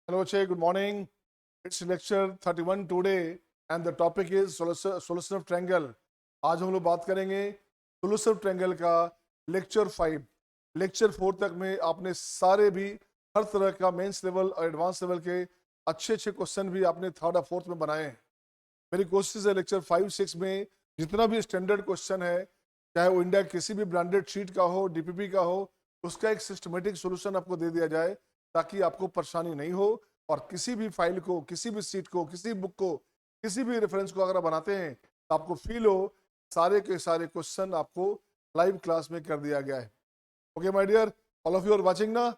Hello, Che. Good morning. It's lecture 31 today, and the topic is solution of triangle. आज हम लोग बात करेंगे solution of triangle का लेक्चर 5. लेक्चर 4 तक में आपने सारे भी हर तरह का मेंस लेवल और एडवांस लेवल के अच्छे अच्छे क्वेश्चन भी आपने थर्ड और फोर्थ में बनाए हैं. मेरी कोशिश है लेक्चर 5-6 में जितना भी स्टैंडर्ड क्वेश्चन है, चाहे वो इंडिया किसी भी ब्रांडेड शीट का हो, डीपीपी का हो, उसका एक सिस्टमेटिक सोल्यूशन आपको दे दिया जाए ताकि आपको परेशानी नहीं हो. और किसी भी फाइल को, किसी भी सीट को, किसी बुक को, किसी भी रेफरेंस को अगर आप बनाते हैं तो आपको फील हो सारे के सारे क्वेश्चन आपको लाइव क्लास में कर दिया गया है. Okay my dear, all of you are watching ना.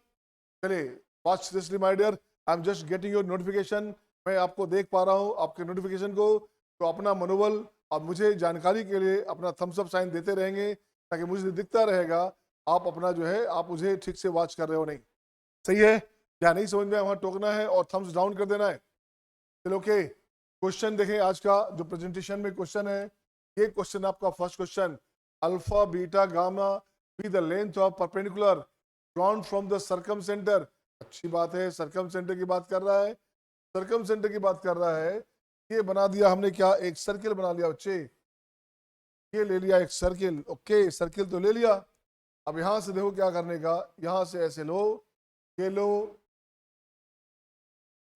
चलिए वॉच दिसली my dear. I am just getting your notification. मैं आपको देख पा रहा हूँ आपके नोटिफिकेशन को. तो अपना मनोबल और मुझे जानकारी के लिए अपना थम्स अप साइन देते रहेंगे ताकि मुझे दिखता रहेगा आप अपना जो है आप मुझे ठीक से वॉच कर रहे हो नहीं. सही है या नहीं समझ में? वहां टोकना है और थम्स डाउन कर देना है. चलो ओके, क्वेश्चन देखें. आज का जो प्रेजेंटेशन में क्वेश्चन है, ये क्वेश्चन आपका first question. Alpha beta gamma be the length of perpendicular drawn from the circum centre. अच्छी बात है, सर्कम सेंटर की बात कर रहा है. सर्कम सेंटर की बात कर रहा है. ये बना दिया हमने क्या, एक सर्किल बना लिया बच्चे. ये ले लिया एक सर्किल. ओके, सर्किल तो ले लिया. अब यहां से देखो क्या करने का. यहां से ऐसे लो, ये लो,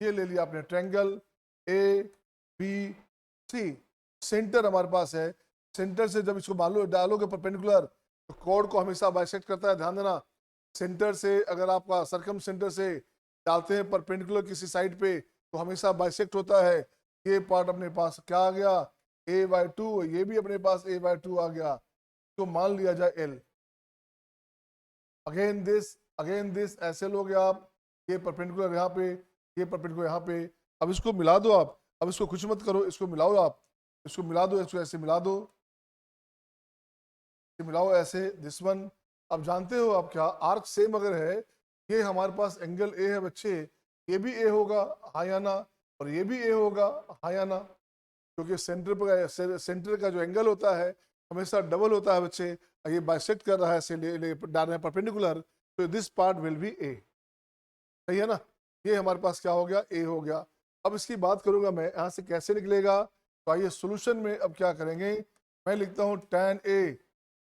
ये ले लिया आपने triangle A B C. Center हमारे पास है. सेंटर से जब इसको मान लो डालोगे परपेंडिकुलर तो कोड को हमेशा बाइसेक्ट करता है. ध्यान देना, सेंटर से अगर आपका सर्कम सेंटर से डालते हैं परपेंडिकुलर किसी साइड पे तो हमेशा बाइसेक्ट होता है. ये पार्ट अपने पास क्या आ गया, a/2. ये भी अपने पास a/2 आ गया. तो मान लिया जाए l. अगेन दिस ऐसे लोगे आप. ये परपेंडिकुलर यहाँ पे, ये परपेंडिकुलर यहाँ पे. अब इसको मिला दो आप. अब इसको कुछ मत करो, इसको मिलाओ आप. इसको मिला दो, इसको ऐसे मिला दो, मिलाओ ऐसे. This one. अब जानते हो आप क्या, आर्क सेम अगर है, ये हमारे पास एंगल ए है बच्चे, ये भी ए होगा, हाँ या ना? और ये भी ए होगा, हाँ या ना? क्योंकि सेंटर का जो एंगल होता है हमेशा डबल होता है बच्चे. ये बाइसेक्ट कर रहा है, से डाल रहे हैं परपेंडिकुलर, तो दिस पार्ट विल बी ए. सही है ना? ये हमारे पास क्या हो गया, ए हो गया. अब इसकी बात करूंगा मैं यहाँ से कैसे निकलेगा. तो आइए सोल्यूशन में अब क्या करेंगे. मैं लिखता हूँ tan ए.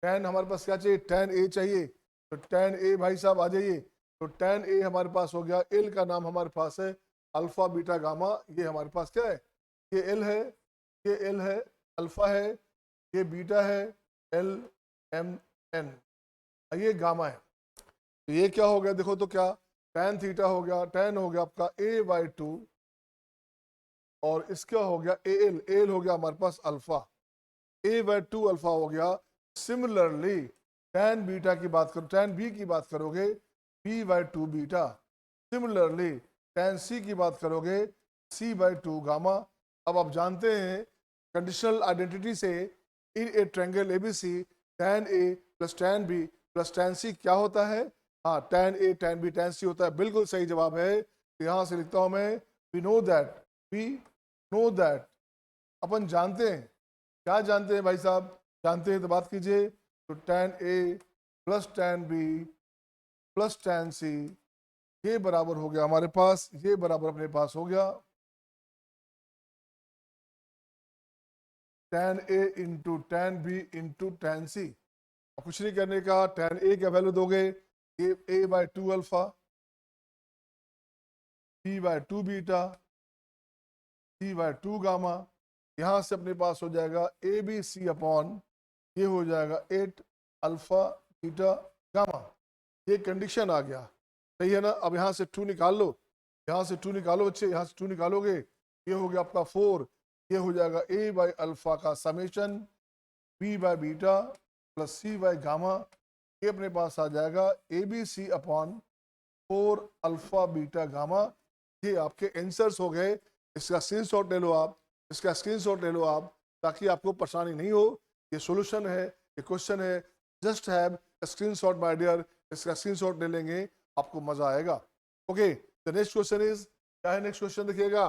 tan हमारे पास क्या चाहिए, tan ए चाहिए. तो tan ए भाई साहब आ जाइए. तो tan ए हमारे पास हो गया. एल का नाम हमारे पास है अल्फा बीटा गामा. ये हमारे पास क्या है, ये एल है, ये एल है, अल्फा है, ये बीटा है, एल एम एन, ये गामा है. तो ये क्या हो गया देखो तो, क्या tan थीटा हो गया. tan हो गया आपका a/2 और इसका हो गया al. al हो गया हमारे पास अल्फा. a/2 अल्फा हो गया. सिमिलरली tan बीटा की बात करो, tan b की बात करोगे b/2 beta. Similarly tan c की बात करोगे c/2 गामा. अब आप जानते हैं कंडीशनल आइडेंटिटी से in a triangle ABC tan a plus tan b plus tan c क्या होता है, हाँ tan a tan b tan c होता है. बिल्कुल सही जवाब है. तो यहां से लिखता हूं मैं, वी नो दैट. अपन जानते हैं. क्या जानते हैं भाई साहब, जानते हैं तो बात कीजिए. तो tan a plus tan b plus tan c ये बराबर हो गया हमारे पास, ये बराबर अपने पास हो गया tan a into tan b into tan c. कुछ नहीं करने का. tan a का वैल्यू दोगे, ये a/2 alpha, b/2 beta, c/2 gamma. यहां से अपने पास हो जाएगा ए बी सी अपॉन, ये हो जाएगा 8 अल्फा बीटा गामा. ये कंडीशन आ गया. सही है ना? अब यहां से 2 निकाल लो, यहां से 2 निकालो बच्चे. यहां से 2 निकालोगे, ये हो गया आपका 4. ये हो जाएगा a/अल्फा का समेशन b/बीटा प्लस c/गामा. ये अपने पास आ जाएगा A B C upon 4 alpha beta gamma. ये आपके आंसर्स हो गए. इसका स्क्रीनशॉट ले लो आप, इसका स्क्रीनशॉट ले लो आप, ताकि आपको परेशानी नहीं हो. ये सॉल्यूशन है, ये क्वेश्चन है. Just have screenshot my dear. इसका स्क्रीनशॉट ले लेंगे, आपको मजा आएगा. Okay, the next question is, क्या है नेक्स्ट क्वेश्चन देखिएगा.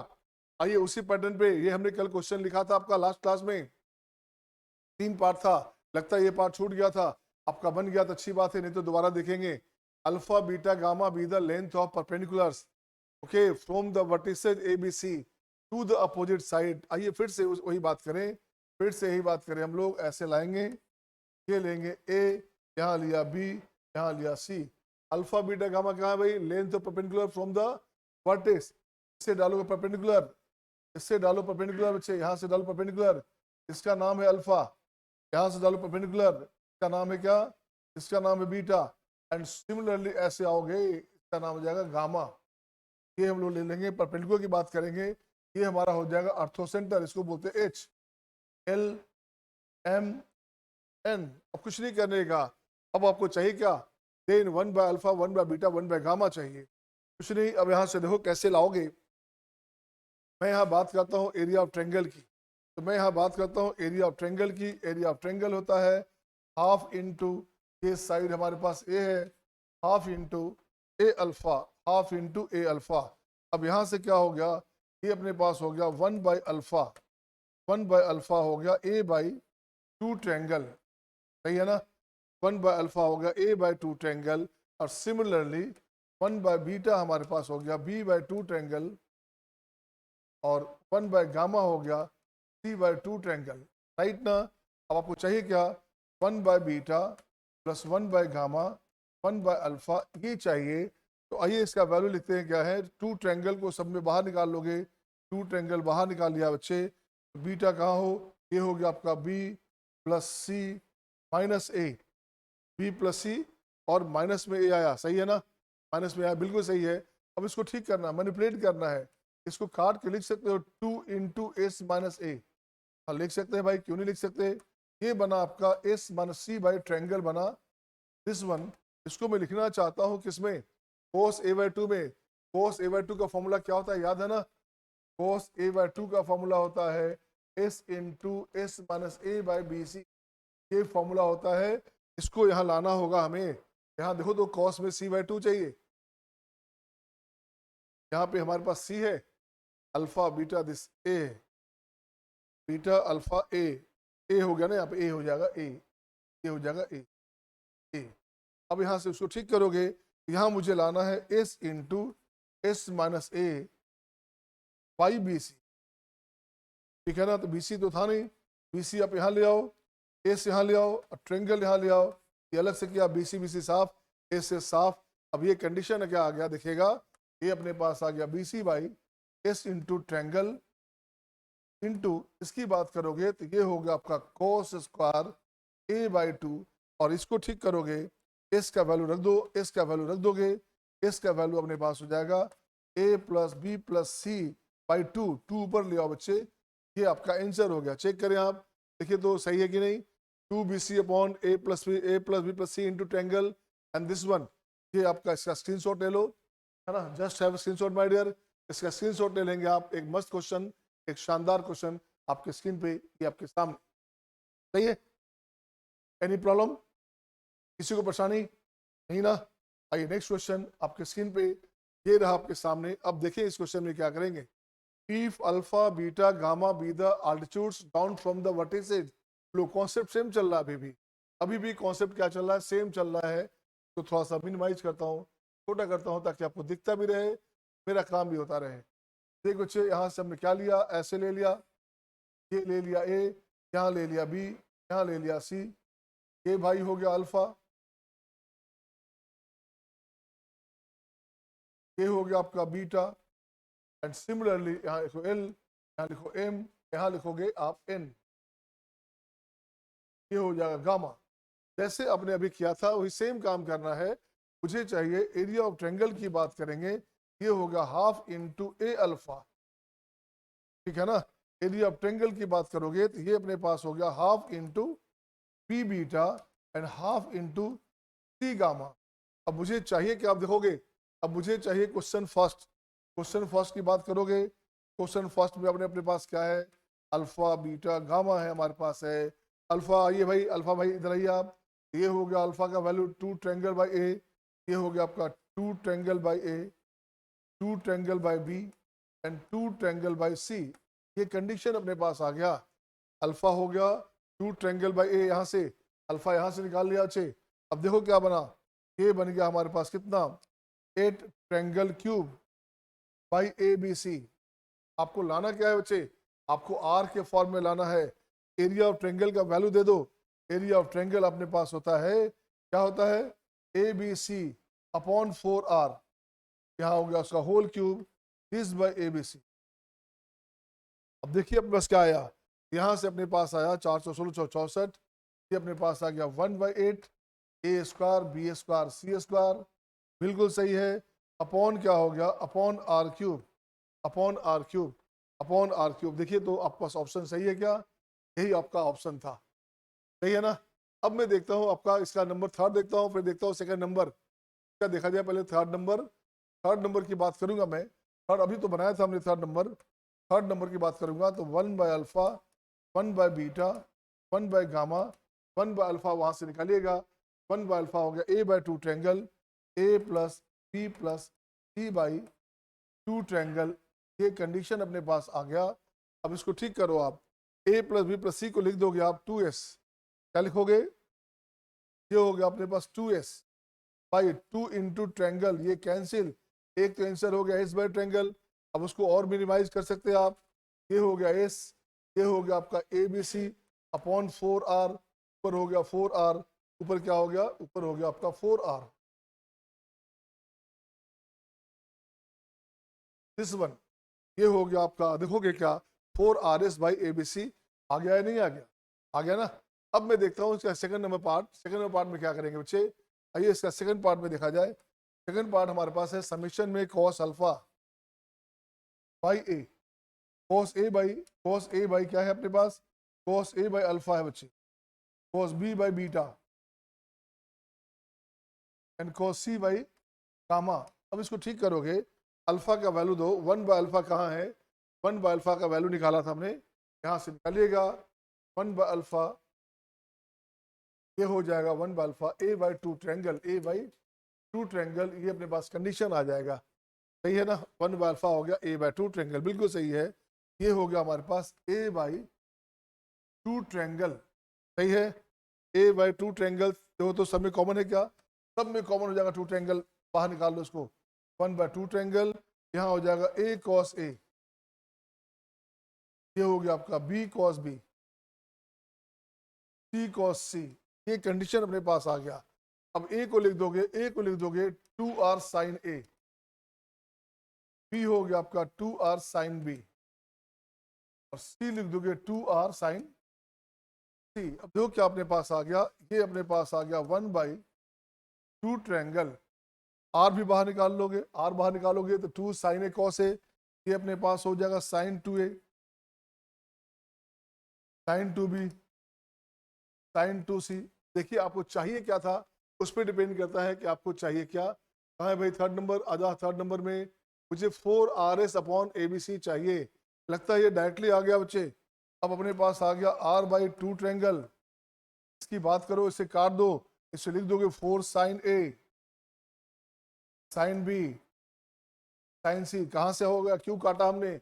आइए उसी पैटर्न पे, ये हमने कल क्वेश्चन लिखा था आपका लास्ट क्लास में. 3 पार्ट था, लगता है ये पार्ट छूट गया था. आपका बन गया तो अच्छी बात है, नहीं तो दोबारा देखेंगे. Alpha beta gamma be the length of perpendiculars. Okay, from the vertices A B C to the opposite side. आइए फिर से वही बात करें, फिर से यही बात करें हम लोग। ऐसे लाएंगे, ये लेंगे ए, यहाँ लिया बी, यहाँ लिया सी। अल्फा बीटा गामा कहाँ है भाई? Length of perpendicular from the vertex. इससे डालोगे परपेंडिकुलर, इससे डालो परपेंडिकुलर बच्चे, यहाँ से डालो परपेंडिकुलर, इसका नाम है अल्फा। यहाँ से डालो परपेंडिकुलर, इसका नाम है क्या? इसका नाम है बीटा। एंड सिमिलरली ऐसे आओगे, इसका नाम हो जाएगा गामा। ये हम लोग ले लेंगे, परपेंडिकुलर की बात करेंगे, ये हमारा हो जाएगा अर्थोसेंटर, इसको बोलते हैं एच, एल, एम, एन। अब कुछ नहीं करने का, अब आपको चाहिए क्या? Then 1 by alpha, 1 by beta, 1 by gamma चाहिए, कुछ नहीं। अब यहाँ से देखो कैसे लाओगे। मैं यहाँ बात करता हूँ एरिया ऑफ ट्रेंगल की, तो मैं यहाँ बात करता हूँ एरिया ऑफ ट्रेंगल की। एरिया ऑफ ट्रेंगल होता है हाफ इंटू, ये साइड हमारे पास ए है, हाफ इंटू ए अल्फा, हाफ इंटू ए अल्फा। अब यहाँ से क्या हो गया? ये अपने पास हो गया 1 बाय अल्फा, 1 बाय अल्फा हो गया ए बाई 2 ट्रेंगल, सही है ना? 1 बाय अल्फा हो गया ए बाय 2 ट्रेंगल। और सिमिलरली 1 बाय बीटा हमारे पास हो गया बी बाय 2 ट्रेंगल, और 1 बाय गामा हो गया सी बाय 2 ट्रेंगल, राइट ना? अब आपको चाहिए क्या? 1 by beta plus 1 by gamma 1 by alpha, ये चाहिए। तो आइए इसका वैल्यू लिखते हैं, क्या है? 2 ट्रेंगल को सब में बाहर निकाल लोगे, 2 ट्रेंगल बाहर निकाल लिया बच्चे। बीटा कहाँ हो? ये हो गया आपका B plus C minus A, B plus सी, और माइनस में ए आया, सही है ना? माइनस में आया, बिल्कुल सही है। अब इसको ठीक करना, मैनिपुलेट करना है। इसको काट के लिख सकते हो 2 इंटू एस माइनस ए। हाँ लिख सकते हैं भाई, क्यों नहीं लिख सकते? ये बना आपका S minus C by triangle बना दिस वन। इसको मैं लिखना चाहता हूँ किसमें? कोस ए बाई 2 में। कोस ए बाई 2 का फॉर्मूला क्या होता है, याद है ना? कोस ए बाई 2 का फॉर्मूला होता है S into S minus A by B C, ये फॉर्मूला होता है। इसको यहाँ लाना होगा हमें। यहाँ देखो तो कॉस में सी बाई 2 चाहिए, यहाँ पे हमारे पास सी है, alpha beta this A, beta alpha A, A हो गया ना, यहाँ पे ए हो जाएगा ए, ये हो जाएगा ए, ए। अब यहाँ से उसको ठीक करोगे, यहाँ मुझे लाना है S into S minus A by B C, ठीक है ना? तो बी सी तो था नहीं, बी सी आप यहाँ ले आओ, एस यहाँ ले आओ, और ट्रेंगल यहाँ ले आओ। ये अलग से किया, बी सी साफ, एस से साफ। अब ये कंडीशन क्या आ गया दिखेगा, ये अपने पास आ गया B C by S into triangle into, इसकी बात करोगे तो ये हो गया आपका कोस स्क्वायर ए बाई 2, और इसको ठीक करोगे, एस का वैल्यू रख दो, एस का वैल्यू रख दोगे, एस का वैल्यू अपने पास हो जाएगा A plus B plus C by 2, 2 ऊपर ले आओ बच्चे, ये आपका आंसर हो गया। चेक करें आप, देखिए तो सही है कि नहीं? 2 B C upon A plus B plus C into triangle and this one, ये आपका इसका स्क्रीनशॉट ले लो, है ना? Just have screenshot my dear, इसका स्क्रीनशॉट ले लेंगे आप। एक मस्त क्वेश्चन, एक शानदार क्वेश्चन आपके स्क्रीन पे, ये आपके सामने, सही है? Any problem? किसी को परेशानी नहीं ना? आइए नेक्स्ट क्वेश्चन आपके स्क्रीन पे, ये रहा आपके सामने। अब देखिए इस क्वेश्चन में क्या करेंगे। If alpha beta gamma be the altitudes down from the vertices, लो कॉन्सेप्ट सेम चल रहा है, अभी भी कॉन्सेप्ट क्या चल रहा है? सेम चल रहा है। तो थोड़ा सा मिनिमाइज करता हूँ, छोटा करता हूँ, ताकि आपको दिखता भी रहे, मेरा काम भी होता रहे। देखो बच्चे, यहाँ से हमने क्या लिया? ऐसे ले लिया, ये ले लिया ए, यहाँ ले लिया बी, यहाँ ले लिया सी, ये भाई हो गया अल्फा, ये हो गया आपका बीटा, एंड सिमिलरली यहाँ लिखो एल, यहाँ लिखो एम, यहाँ लिखोगे आप एन, ये हो जाएगा गामा। जैसे आपने अभी किया था वही सेम काम करना है। मुझे चाहिए एरिया ऑफ ट्रायंगल की बात करेंगे, ये होगा हाफ इंटू ए अल्फा, ठीक है ना? एरिया ऑफ ट्रायंगल की बात करोगे तो ये अपने पास हो गया half into P beta and half into C gamma. अब मुझे चाहिए कि आप देखोगे, अब मुझे चाहिए क्वेश्चन फर्स्ट। क्वेश्चन फर्स्ट की बात करोगे, क्वेश्चन फर्स्ट में अपने पास क्या है? अल्फा बीटा गामा है हमारे पास है। अल्फा, आइए भाई, अल्फा भाई इधर आइए आप। ये हो गया अल्फा का वैल्यू 2 ट्रायंगल बाई ए, ये हो गया आपका 2 triangle by A, 2 triangle by B and 2 triangle by C. ये कंडीशन अपने पास आ गया। अल्फा हो गया 2 ट्रायंगल बाई ए, यहाँ से अल्फा यहाँ से निकाल लिया अच्छे। अब देखो क्या बना, ये बन गया हमारे पास कितना? 8 triangle cube, by A B C. आपको लाना क्या है बच्चे, आपको आर के फॉर्म में लाना है। एरिया ऑफ ट्रेंगल का वैल्यू दे दो। एरिया ऑफ ट्रेंगल अपने पास होता है, क्या होता है, ए बी सी अपॉन 4r, यहाँ हो गया उसका whole cube, this by A B C. अब देखिए अपने पास क्या आया, यहाँ से अपने पास आया 416 ये अपने पास आ गया 1/8 A square B square C square, बिल्कुल सही है। अपॉन क्या हो गया, upon R cube, upon R cube, upon R cube. देखिए तो आपके पास ऑप्शन सही है क्या, यही आपका ऑप्शन था, सही है ना। अब मैं देखता हूँ आपका इसका नंबर थर्ड देखता हूँ, फिर देखता हूँ सेकंड नंबर क्या देखा जाए। पहले थर्ड नंबर, थर्ड नंबर की बात करूंगा मैं। थर्ड अभी तो बनाया था हमने थर्ड नंबर, थर्ड नंबर की बात करूंगा तो 1/अल्फा, 1/बीटा, 1/गामा, 1/अल्फा वहां से निकालिएगा। 1/अल्फा हो गया a/2 triangle, a plus B plus c/2 triangle. ये कंडीशन अपने पास आ गया। अब इसको ठीक करो आप, a प्लस बी प्लस सी को लिख दोगे आप 2s, क्या लिखोगे, ये हो गया अपने पास 2s बाई 2 इंटू ट्रैंगल, ये कैंसिल, एक तो आंसर हो गया एस बाई ट्रैंगल। अब उसको और मिनिमाइज कर सकते हैं आप, ये हो गया एस, ये हो गया आपका ए बी सी अपॉन 4r, ऊपर हो गया 4r, ऊपर क्या हो गया, ऊपर हो गया आपका 4r। दिस वन, ये हो गया आपका, देखोगे क्या 4rs बाई ए बी सी, आ गया या नहीं आ गया, आ गया ना। अब मैं देखता हूँ इसका second number part, second number part में क्या करेंगे बच्चे, आइए इसका सेकंड पार्ट में देखा जाए। सेकंड पार्ट हमारे पास है समीशन में cos alpha by A, cos A by क्या है अपने पास, कॉस ए बाई अल्फा है बच्चे, cos B by beta and cos C by gamma. अब इसको ठीक करोगे, अल्फा का वैल्यू दो, 1/अल्फा कहाँ है, 1/अल्फा का वैल्यू निकाला था हमने, यहाँ से निकालिएगा 1/अल्फा, ये हो जाएगा 1/अल्फा a/2 ट्रैंगल, a/2 ट्रैंगल, ये अपने पास कंडीशन आ जाएगा, सही है ना। 1/अल्फा हो गया a/2 ट्रैंगल, बिल्कुल सही है। ये हो गया हमारे पास a/2 ट्रैंगल, सही है। a/2 ट्रैंगल देखो तो सब में कॉमन है क्या, सब में कॉमन हो जाएगा 2 ट्रैंगल, बाहर निकाल लो इसको, 1/2 ट्रैंगल, यहाँ हो जाएगा a cos a, ये हो गया आपका b cos b, c cos c, ये कंडीशन अपने पास आ गया। अब a को लिख दोगे, a को लिख दोगे 2r sin a, b हो गया आपका 2r sin b, और c लिख दोगे 2r sin c। अब देखो क्या अपने पास आ गया, ये अपने पास आ गया 1/2 ट्रैंगल, r भी बाहर निकाल लोगे, r बाहर निकालोगे तो 2 sin a cos a, ये अपने पास हो जाएगा sin 2a, sin 2b, sin 2c। देखिए आपको चाहिए क्या था, उस पर डिपेंड करता है कि आपको चाहिए क्या। कहा है भाई थर्ड नंबर, आजा थर्ड नंबर में मुझे 4rs अपॉन ए बी सी चाहिए, लगता है ये डायरेक्टली आ गया बच्चे। अब अपने पास आ गया r/2 ट्रैंगल, इसकी बात करो, इसे काट दो, इसे लिख दोगे 4 sin a, sin b, sin c। कहाँ से हो गया, क्यों काटा हमने,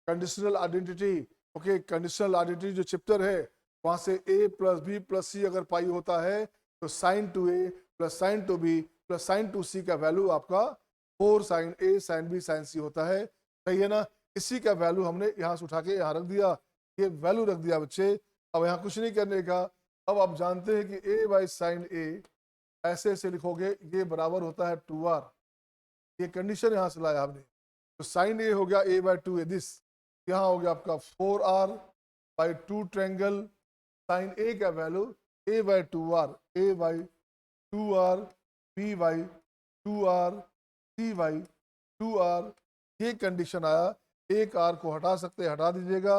conditional identity, okay, conditional identity जो चैप्टर है वहां से a प्लस बी प्लस सी अगर पाई होता है तो sin 2a plus sin 2b plus sin 2c का वैल्यू आपका 4 sin a sin b sin c होता है, सही है ना। इसी का वैल्यू हमने यहाँ से उठा के यहाँ रख दिया, ये वैल्यू रख दिया बच्चे। अब यहाँ कुछ नहीं करने का, अब आप जानते हैं कि a बाई साइन ए ऐसे ऐसे लिखोगे, ये बराबर होता है 2r, ये कंडीशन यहाँ से लाया हमने। तो साइन ए हो गया a/2 दिस, यहाँ हो गया आपका 4r/2 ट्रैंगल, साइन ए का value a/2r, a/2r, b/2r, c/2r, ये कंडीशन आया। एक r को हटा सकते हैं, हटा दीजिएगा,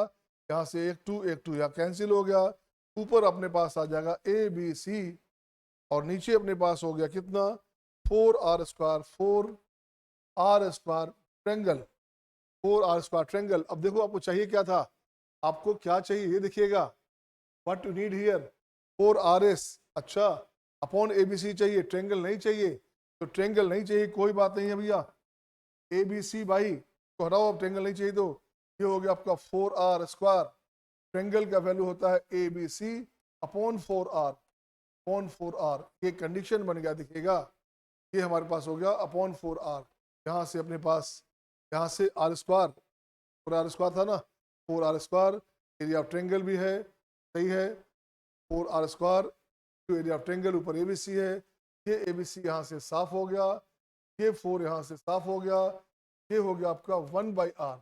यहाँ से एक 2 यहाँ कैंसिल हो गया, ऊपर अपने पास आ जाएगा ए बी सी, और नीचे अपने पास हो गया कितना 4r², 4r² triangle, 4r² triangle. अब देखो आपको चाहिए क्या था, आपको क्या चाहिए ये देखिएगा, what you need here 4rs, अच्छा, अपॉन एबीसी चाहिए, ट्रैंगल नहीं चाहिए, तो ट्रैंगल नहीं चाहिए कोई बात नहीं है भैया, एबीसी भाई तो हटाओ, अब ट्रैंगल नहीं चाहिए तो ये हो गया आपका 4r², ट्रैंगल का वैल्यू होता है ABC upon 4r, upon 4r, ये कंडीशन बन गया, दिखेगा, ये हमारे पास हो गया अपॉन 4r। यहाँ से अपने पास यहाँ से आर स्क्वायर, 4r² था ना, 4r², एरिया ऑफ ट्रेंगल भी है, सही है, 4r², एरिया ऑफ ट्रेंगल, ऊपर एबीसी है, ये एबीसी यहाँ से साफ हो गया, ये 4 यहाँ से साफ हो गया, ये हो गया आपका 1/r।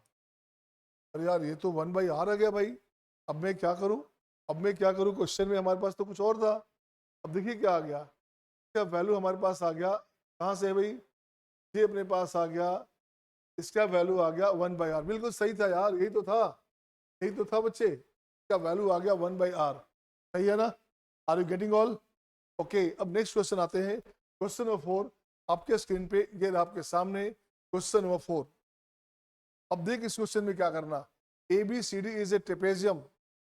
अरे यार ये तो 1/r आ गया भाई, अब मैं क्या करूं, क्वेश्चन में हमारे पास तो कुछ और था। अब देखिए क्या आ गया, इसका वैल्यू हमारे पास आ गया, कहाँ से है भाई, ये अपने पास आ गया, इसका वैल्यू आ गया 1/r। बिल्कुल सही था यार, यही तो था बच्चे, इसका वैल्यू आ गया 1/r, सही है ना। Are you getting all? Okay, अब नेक्स्ट क्वेश्चन आते हैं, क्वेश्चन नंबर 4 आपके स्क्रीन पे, ये रहा आपके सामने क्वेश्चन नंबर 4। अब देख इस क्वेश्चन में क्या करना, A B C D is a trapezium.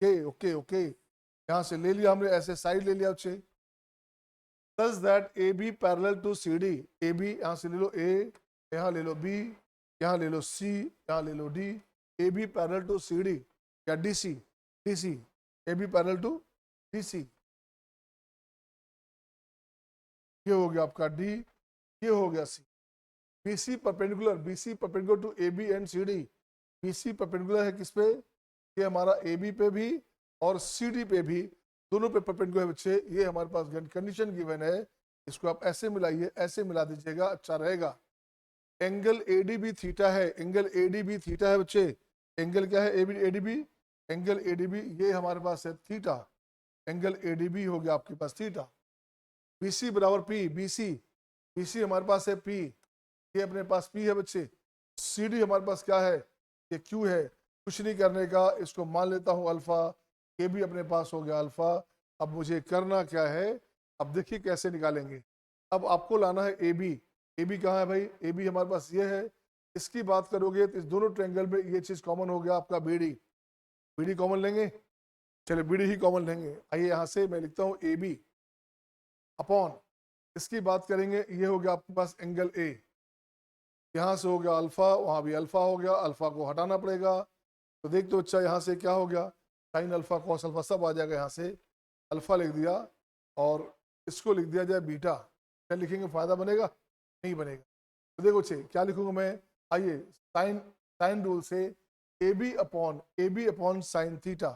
Okay, यहाँ से ले लिया हमने, ऐसे साइड ले लिया बच्चे, such that A B parallel to C D, A B यहाँ से ले लो ए, यहाँ ले लो बी, यहाँ ले लो सी, यहाँ ले लो D, A B parallel to C D या D C, A B parallel to D C, ये हो गया आपका डी, ये हो गया C. BC perpendicular to AB and CD, BC perpendicular है किस पे, ये हमारा AB पे भी और CD पे भी, दोनों पे परपेंडिकुलर है बच्चे। ये हमारे पास कंडीशन गिवन है, इसको आप ऐसे मिलाइए, ऐसे मिला दीजिएगा, अच्छा रहेगा। एंगल ADB थीटा है, एंगल ADB थीटा है बच्चे, एंगल क्या है ADB, एंगल ADB ये हमारे पास है थीटा, एंगल ADB हो गया आपके पास थीटा। BC बराबर P, BC हमारे पास है P, ये अपने पास P है बच्चे। CD हमारे पास क्या है, ये Q है, कुछ नहीं करने का, इसको मान लेता हूँ अल्फा, ये भी अपने पास हो गया अल्फा। अब मुझे करना क्या है, अब देखिए कैसे निकालेंगे। अब आपको लाना है AB कहाँ है भाई, AB हमारे पास ये है, इसकी बात करोगे तो इस दोनों ट्रायंगल में ये चीज कॉमन हो गया आपका BD कॉमन लेंगे, चलिए BD ही कॉमन लेंगे। आइए यहाँ से मैं लिखता हूँ AB अपॉन, इसकी बात करेंगे, ये हो गया आपके पास एंगल A, यहाँ से हो गया अल्फा, वहाँ भी अल्फा हो गया, अल्फा को हटाना पड़ेगा, तो देख तो अच्छा यहाँ से क्या हो गया, साइन अल्फा कॉस अल्फा सब आ जाएगा, यहाँ से अल्फा लिख दिया और इसको लिख दिया जाए बीटा, क्या लिखेंगे, फायदा बनेगा, नहीं बनेगा। तो देखो अच्छे क्या लिखूंगा मैं, आइए साइन रूल से AB upon sine theta,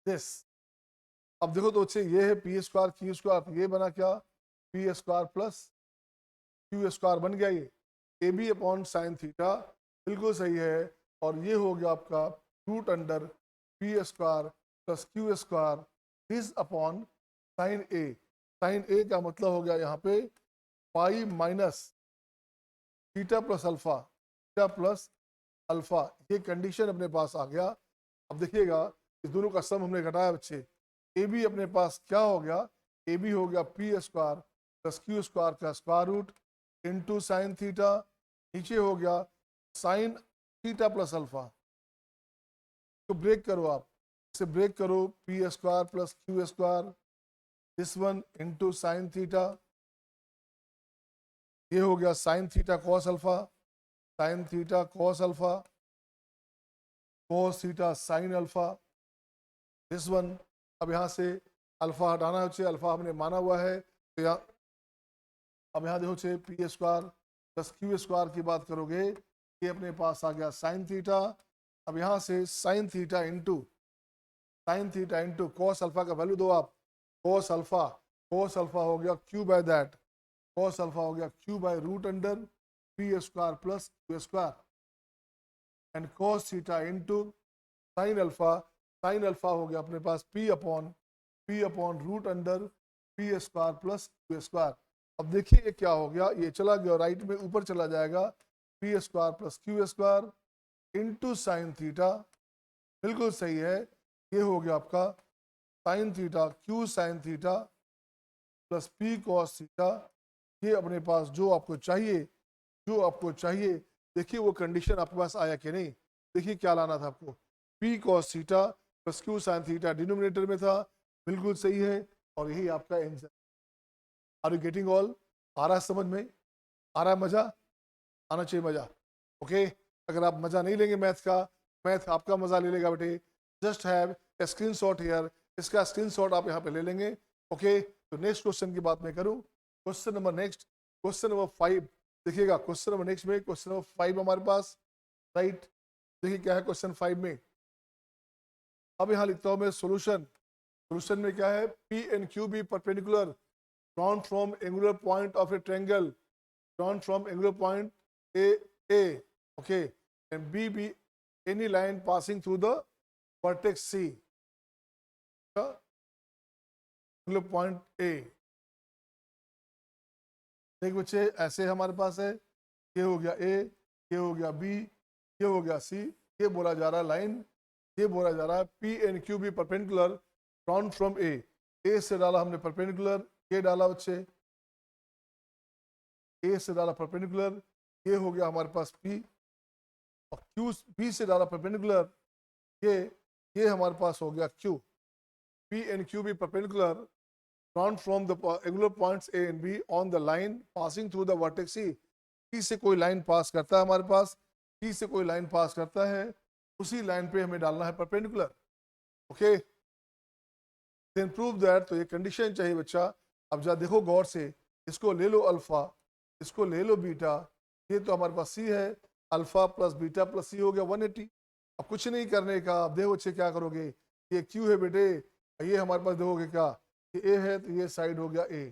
this. अब देखो तो अच्छे ये है P² Q², ये बना क्या, P² प्लस Q² बन गया, ये AB अपॉन साइन थीटा, बिल्कुल सही है। और ये हो गया आपका root under P² plus Q² is upon sine A का मतलब हो गया यहाँ पे pi minus theta plus alpha, ये कंडीशन अपने पास आ गया। अब देखिएगा इस दोनों का सम हमने घटाया बच्चे, AB अपने पास क्या हो गया, AB हो गया P² प्लस Q² का square root into sine theta, नीचे हो गया साइन थीटा प्लस अल्फा, तो ब्रेक करो आप, इसे ब्रेक करो, P² plus Q², this one into sine theta, ये हो गया sine theta cos alpha, sine theta cos alpha, cos theta sine alpha, this one. अब यहाँ से अल्फा हटाना है, अल्फा हमने माना हुआ है, तो यहाँ अब यहाँ देखो P² प्लस Q² की बात करोगे, ये अपने पास आ गया साइन थीटा। अब यहाँ से sine theta into cos alpha का वैल्यू दो आप, कॉस अल्फा हो गया Q by root under P² plus Q² and cos theta into sine alpha हो गया अपने पास P upon root under P² plus Q²। अब देखिए ये क्या हो गया, ये चला गया राइट में, ऊपर चला जाएगा P² plus Q² into sine theta, बिल्कुल सही है, ये हो गया आपका sine theta Q sine theta plus P cos theta. ये अपने पास जो आपको चाहिए, देखिए वो कंडीशन आपके पास आया कि नहीं, देखिए क्या लाना था आपको, P cos theta plus Q sine theta denominator में था, बिल्कुल सही है, और यही आपका answer. Are you getting all, आ रहा है समझ में, आ रहा है मजा, आना चाहिए मजा, ओके। अगर आप मजा नहीं लेंगे मैथ का, मैथ आपका मजा ले लेगा बेटे, just have a screenshot here, इसका स्क्रीनशॉट आप यहाँ पे ले लेंगे, ओके। तो नेक्स्ट क्वेश्चन की बात मैं करूँ, क्वेश्चन नंबर 5 देखिएगा क्वेश्चन नंबर नेक्स्ट में, क्वेश्चन नंबर 5 हमारे पास, राइट। देखिए क्या है क्वेश्चन 5 में। अब यहाँ लिखता हूँ मैं सोल्यूशन। सोल्यूशन में क्या है, P and Q be perpendicular drawn from angular point of a triangle, drawn from angular point A, okay, and B be any line passing through the vertex C, angular point A. देख बच्चे ऐसे हमारे पास है, ये हो गया ए, ये हो गया बी, ये हो गया सी, ये बोला जा रहा है लाइन, ये बोला जा रहा है P and Q be perpendicular drawn from A से डाला हमने परपेंडिकुलर, ये डाला बच्चे, ए से डाला परपेंडिकुलर, ये हो गया हमारे पास पी, और क्यू बी से डाला परपेंडिकुलर, ये हमारे पास हो गया Q. P and Q be perpendicular drawn from the angular points A and B on the line passing through the vertex C। P से कोई लाइन पास करता है हमारे पास, P से कोई लाइन पास करता है, उसी लाइन पे हमें डालना है perpendicular, okay. Then prove that, तो ये कंडीशन चाहिए बच्चा। अब जा देखो गौर से, इसको ले लो अल्फा, इसको ले लो बीटा, ये तो हमारे पास सी है, अल्फा प्लस बीटा प्लस सी हो गया 180। अब कुछ नहीं करने का, अब देखो बच्चे क्या करोगे, ये क्यू है बेटे, ये हमारे पास देखोगे क्या, ये ए है तो ये साइड हो गया ए,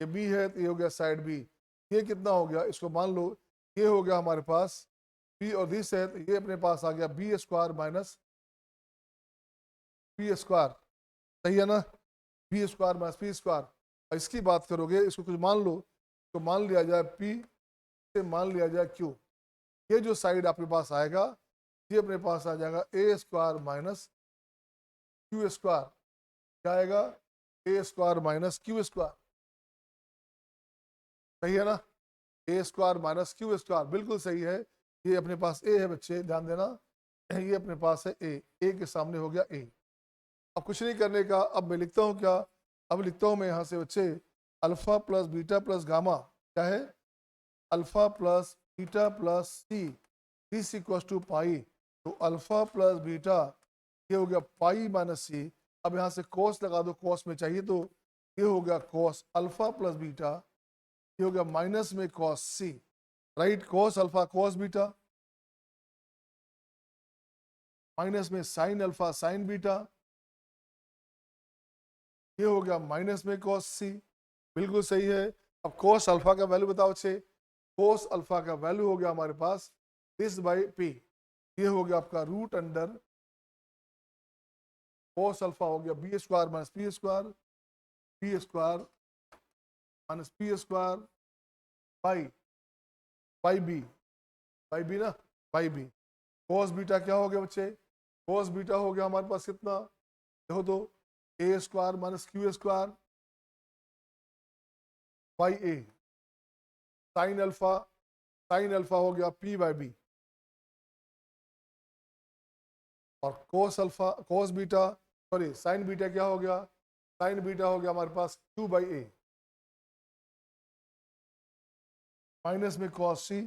ये बी है तो ये हो गया साइड बी, ये कितना हो गया, इसको मान लो ये हो गया हमारे पास बी, और दिस है तो ये अपने पास आ गया B square minus P square, सही है ना, B square minus P square. इसकी बात करोगे, इसको कुछ मान लो, तो मान लिया जाए पी से मान लिया जाए क्यू, ये जो साइड आपके पास आएगा ये अपने पास आ जाएगा A square minus Q square, क्या आएगा, ए स्क्वायर माइनस क्यू स्क्वायर, सही है ना, ए स्क्वायर माइनस क्यू स्क्वायर, बिल्कुल सही है। ये अपने पास ए है बच्चे, ध्यान देना, ये अपने पास है ए के सामने हो गया ए। अब कुछ नहीं करने का, अब मैं लिखता हूँ क्या, अब लिखता हूँ मैं यहाँ से बच्चे alpha plus beta plus gamma, क्या है, alpha plus beta plus C, this equals to pi, तो अल्फा प्लस बीटा ये हो गया पाई माइनस सी। अब यहाँ से कॉस लगा दो, कॉस में चाहिए तो ये हो गया कॉस अल्फा प्लस बीटा, ये हो गया माइनस में cos C, right, cos alpha cos beta, minus में साइन अल्फा साइन बीटा, ये हो गया माइनस में कॉस सी, बिल्कुल सही है। अब कॉस अल्फा का वैल्यू बताओ अच्छे, कॉस अल्फा का वैल्यू हो गया हमारे पास दिस बाई पी, ये हो गया आपका रूट अंडर कॉस अल्फा हो गया B square minus P square, P square minus P square by by B, by B ना, बाई बी, कॉस बीटा क्या हो गया बच्चे, कॉस बीटा हो गया हमारे पास कितना, देखो तो A square minus Q square by A, sine alpha हो गया पी बाई बी, और cos alpha cos beta sorry sine beta क्या हो गया, साइन बीटा हो गया हमारे पास क्यू बाई ए, माइनस में कॉस सी।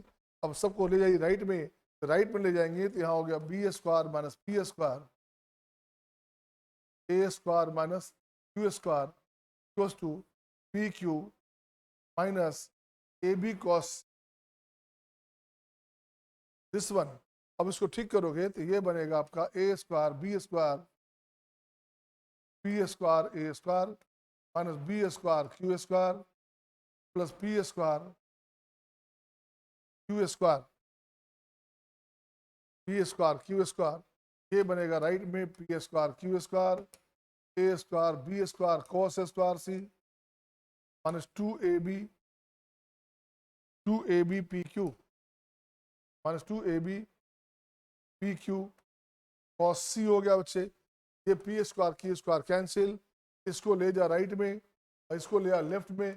अब सबको ले जाइए राइट में, तो राइट में ले जाएंगे तो यहाँ हो गया B square minus P square, A square minus Q square equals to P Q minus A B cos this one. अब इसको ठीक करोगे तो ये बनेगा आपका A square B square P square A square minus B square Q square plus P square Q square P square Q square, ये बनेगा राइट में P square Q square A square B square cos square C minus two A B P Q minus two A B P Q cos C हो गया बच्चे, ये P square Q square cancel, इसको ले जा right में और इसको ले जा लेफ्ट में,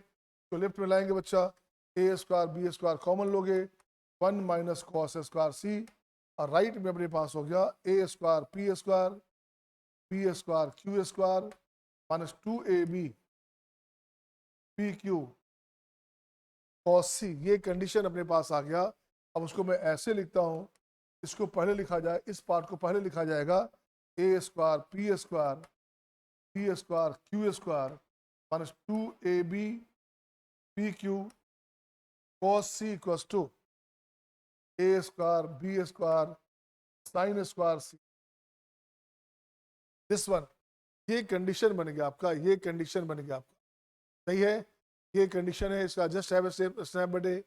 तो लेफ्ट में लाएंगे बच्चा ए स्क्वायर बी स्क्वायर कॉमन लोगे 1 माइनस कॉस स्क्वायर सी, और राइट में अपने पास हो गया A square P square Q square minus two A B P Q cos C, ये कंडीशन अपने पास आ गया। अब उसको मैं ऐसे लिखता हूँ, इसको पहले लिखा जाए, इस पार्ट को पहले लिखा जाएगा A square P square Q square minus two A B P Q cos c equals to a square b square sin square c। This one, ये कंडीशन बन गया आपका, ये कंडीशन बन गया आपका, सही है, ये कंडीशन है इसका। जस्ट हैव अ स्नैप बटे,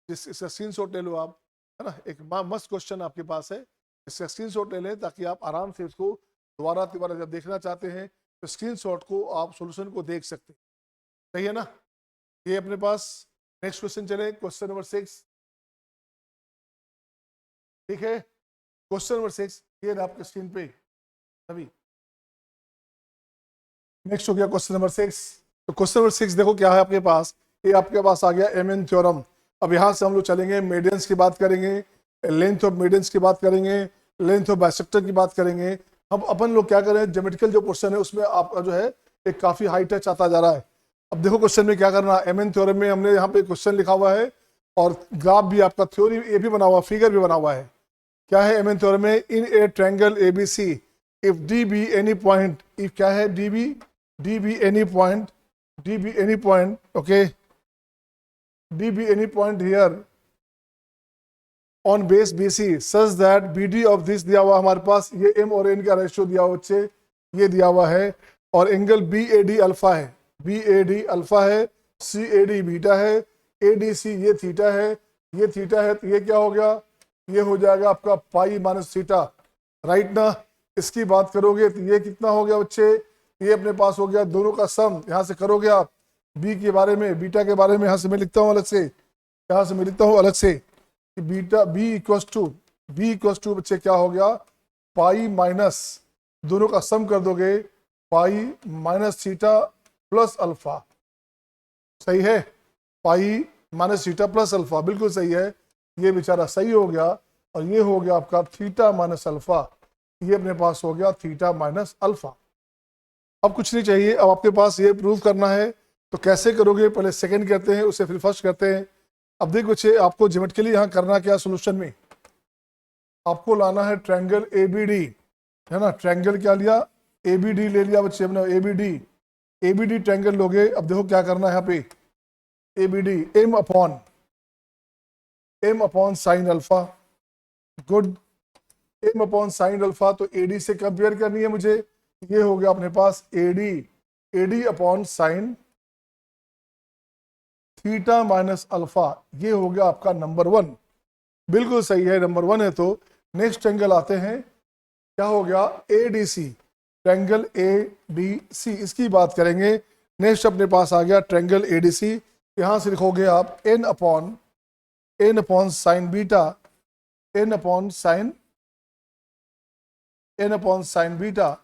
इसका स्क्रीनशॉट ले लो आप, है ना। एक मस्त क्वेश्चन आपके पास है, इसका स्क्रीनशॉट ले लें ताकि आप आराम से इसको दोबारा जब देखना चाहते हैं तो स्क्रीनशॉट को आप सॉल्यूशन को देख सकते हैं, सही है ना। ये अपने पास नेक्स्ट क्वेश्चन चले, क्वेश्चन नंबर 6, ठीक है। क्वेश्चन नंबर 6 ये आपके स्क्रीन पे अभी नेक्स्ट हो गया क्वेश्चन नंबर 6। तो क्वेश्चन नंबर 6 देखो क्या है आपके पास, ये आपके पास आ गया एमएन थ्योरम। अब यहाँ से हम लोग चलेंगे, मीडियंस की बात करेंगे, लेंथ ऑफ मीडियंस की बात करेंगे, लेंथ ऑफ बाइसेक्टर की बात करेंगे। अब अपन लोग क्या करें, ज्योमेट्रिकल जो पोर्शन है उसमें आपका जो है एक काफी हाई टच आता जा रहा है। अब देखो क्वेश्चन में क्या करना, एमएन थ्योरम में हमने यहाँ पे क्वेश्चन लिखा हुआ है और ग्राफ भी आपका थ्योरी ये भी बना हुआ, फिगर भी बना हुआ है। क्या है एमएन थ्योरम में, in a triangle ABC if D be any point, if क्या है D be any point, okay, d be any point here on base BC such that BD of this दिया हुआ हमारे पास, ये m और n का ratio दिया हुआ बच्चे, ये दिया हुआ है, और एंगल BAD अल्फा है, BAD अल्फा है, CAD बीटा है, ADC ये थीटा है, ये थीटा है, तो ये क्या हो गया, ये हो जाएगा आपका पाई माइनस थीटा, राइट ना। इसकी बात करोगे तो ये कितना हो गया बच्चे, ये अपने पास हो गया दोनों का सम। यहाँ से करोगे आप बी के बारे में, बीटा के बारे में, यहाँ से मैं लिखता हूँ अलग से, यहाँ से मैं लिखता हूँ अलग से कि बीटा बी इक्वल्स टू बच्चे क्या हो गया, पाई माइनस, दोनों का सम कर दोगे, पाई माइनस थीटा प्लस अल्फा, सही है, पाई माइनस थीटा प्लस अल्फा, बिल्कुल सही है, ये बेचारा सही हो गया। और ये हो गया आपका थीटा माइनस अल्फा, ये अपने पास हो गया थीटा माइनस अल्फा। अब कुछ नहीं चाहिए, अब आपके पास ये प्रूव करना है, तो कैसे करोगे, पहले सेकंड करते हैं उसे फिर फर्स्ट करते हैं। अब देखो बच्चे, आपको ज्योमेट्रिकली यहाँ करना क्या, सोल्यूशन में आपको लाना है ट्रायंगल एबीडी, है ना। ट्रायंगल क्या लिया, एबीडी ले लिया बच्चे अपने, एबीडी ट्रायंगल लोगे। अब देखो क्या करना है यहाँ पे, ABD M upon sine alpha, good, M upon sine alpha, तो एडी से कंपेयर करनी है मुझे, ये हो गया अपने पास AD upon sine theta minus alpha, ये हो गया आपका नंबर 1, बिल्कुल सही है, नंबर 1 है। तो नेक्स्ट ट्रायंगल आते हैं, क्या हो गया, एडीसी, ट्रायंगल एडीसी, इसकी बात करेंगे। नेक्स्ट अपने पास आ गया ट्रायंगल एडीसी, यहां से लिखोगे आप N upon sine beta, N upon sine beta,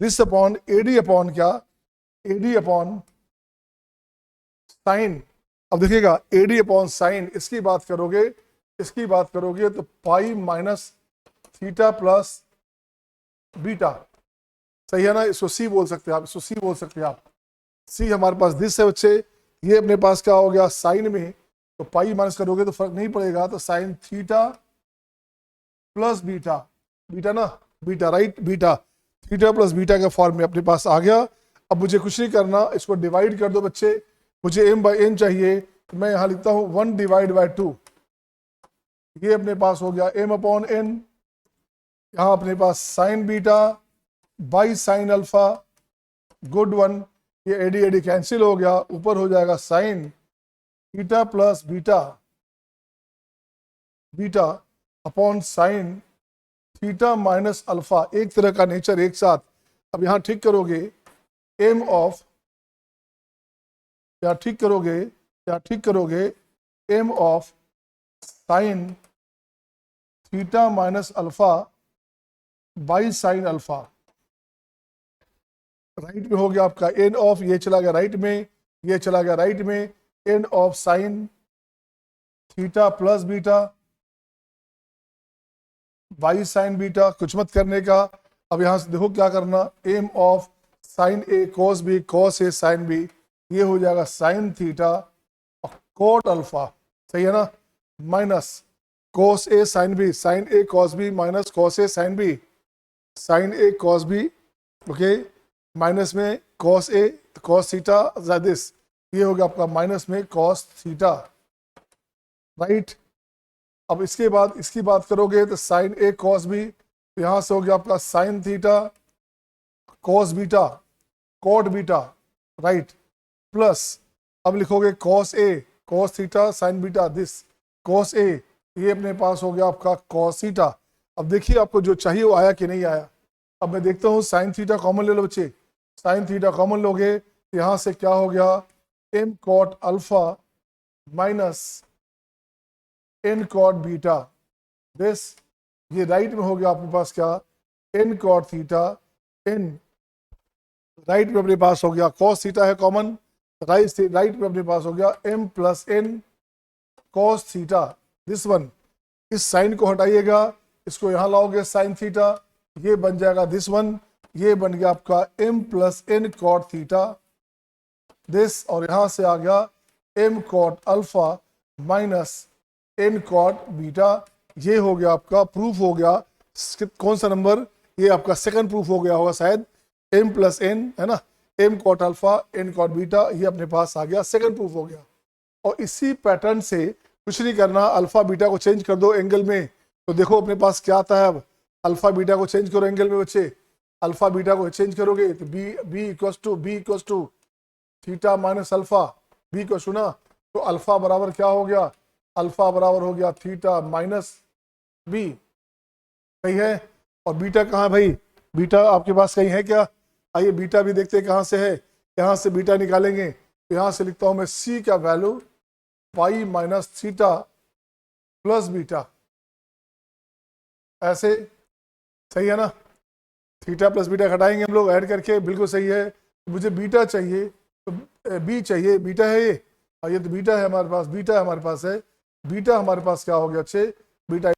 this upon AD upon क्या, एडी अपॉन साइन। अब देखिएगा एडी अपॉन साइन, इसकी बात करोगे तो pi minus theta plus beta, सही है ना। इसको सी बोल सकते हैं आप, इसको सी बोल सकते हैं आप, सी हमारे पास दिस है बच्चे। ये अपने पास क्या हो गया, साइन में तो पाई माइनस करोगे तो फर्क नहीं पड़ेगा, तो sine theta plus beta, beta ना, beta right, beta, theta plus beta के फॉर्म में अपने पास आ गया। अब मुझे कुछ नहीं करना, इसको डिवाइड कर दो बच्चे, मुझे m बाई n चाहिए, तो मैं यहाँ लिखता हूँ 1 डिवाइड बाई 2, ये अपने पास हो गया m अपॉन n, यहाँ अपने पास sine beta by sine alpha, good one, ये एडी एडी कैंसिल हो गया, ऊपर हो जाएगा sine theta plus beta, beta upon sine theta minus alpha, एक तरह का नेचर एक साथ। अब यहाँ ठीक करोगे एम ऑफ, क्या ठीक करोगे M of sine theta minus alpha by sine alpha, right में हो गया आपका एन ऑफ, ये चला गया राइट में, ये चला गया राइट में, N of sine theta plus beta by sine beta, कुछ मत करने का। अब यहां से देखो क्या करना, M of sine A cos B, cos A sine B, ये हो जाएगा साइन थीटा और कोट अल्फा, सही है ना, minus cos A sine B, sine A cos B minus cos A sine B, sine A cos B, okay, minus में cos A cos theta this, ये हो गया आपका माइनस में कॉस थीटा, राइट। अब इसके बाद इसकी बात करोगे तो साइन ए कॉस बी, यहां से हो गया आपका sine theta cos beta cot beta, right, plus अब लिखोगे cos A cos theta sine beta this cos A, ये अपने पास हो गया आपका कॉस थीटा। अब देखिए आपको जो चाहिए वो आया कि नहीं आया। अब मैं देखता हूँ साइन थीटा कॉमन ले लो बच्चे, साइन थीटा कॉमन लोगे, यहां से क्या हो गया M cot alpha minus N cot beta this, ये राइट में हो गया आपके पास क्या N cot theta, N right में अपने पास हो गया कॉस थीटा है कॉमन, राइट में अपने पास हो गया M plus N cos theta this one. इस साइन को हटाइएगा, इसको यहां लाओगे साइन थीटा, ये बन जाएगा दिस वन, ये बन गया आपका M plus N cot theta this, और यहां से आ गया M cot alpha minus N cot beta, ये हो गया आपका प्रूफ हो गया। कौन सा नंबर, ये आपका सेकंड प्रूफ हो गया होगा शायद, एम प्लस एन है ना, M cot alpha N cot beta, ये अपने पास आ गया सेकंड प्रूफ हो गया। और इसी पैटर्न से कुछ नहीं करना, अल्फा बीटा को चेंज कर दो एंगल में, तो देखो अपने पास क्या आता है। अब अल्फा बीटा को चेंज करो एंगल में बच्चे, अल्फा बीटा को चेंज करोगे तो B equals to theta minus alpha, B को सुना तो अल्फा बराबर क्या हो गया, अल्फा बराबर हो गया थीटा माइनस बी, सही है। और बीटा कहाँ है भाई, बीटा आपके पास कहीं है क्या, आइए बीटा भी देखते हैं कहाँ से है, यहाँ से बीटा निकालेंगे, तो यहाँ से लिखता हूँ मैं सी का value pi minus theta plus beta, ऐसे सही है ना, थीटा प्लस बीटा घटाएंगे हम लोग ऐड करके, बिल्कुल सही है। मुझे बीटा चाहिए तो बी चाहिए, बीटा है ये, और ये तो बीटा है हमारे पास, बीटा हमारे पास है, बीटा हमारे पास क्या हो गया अच्छे, बीटा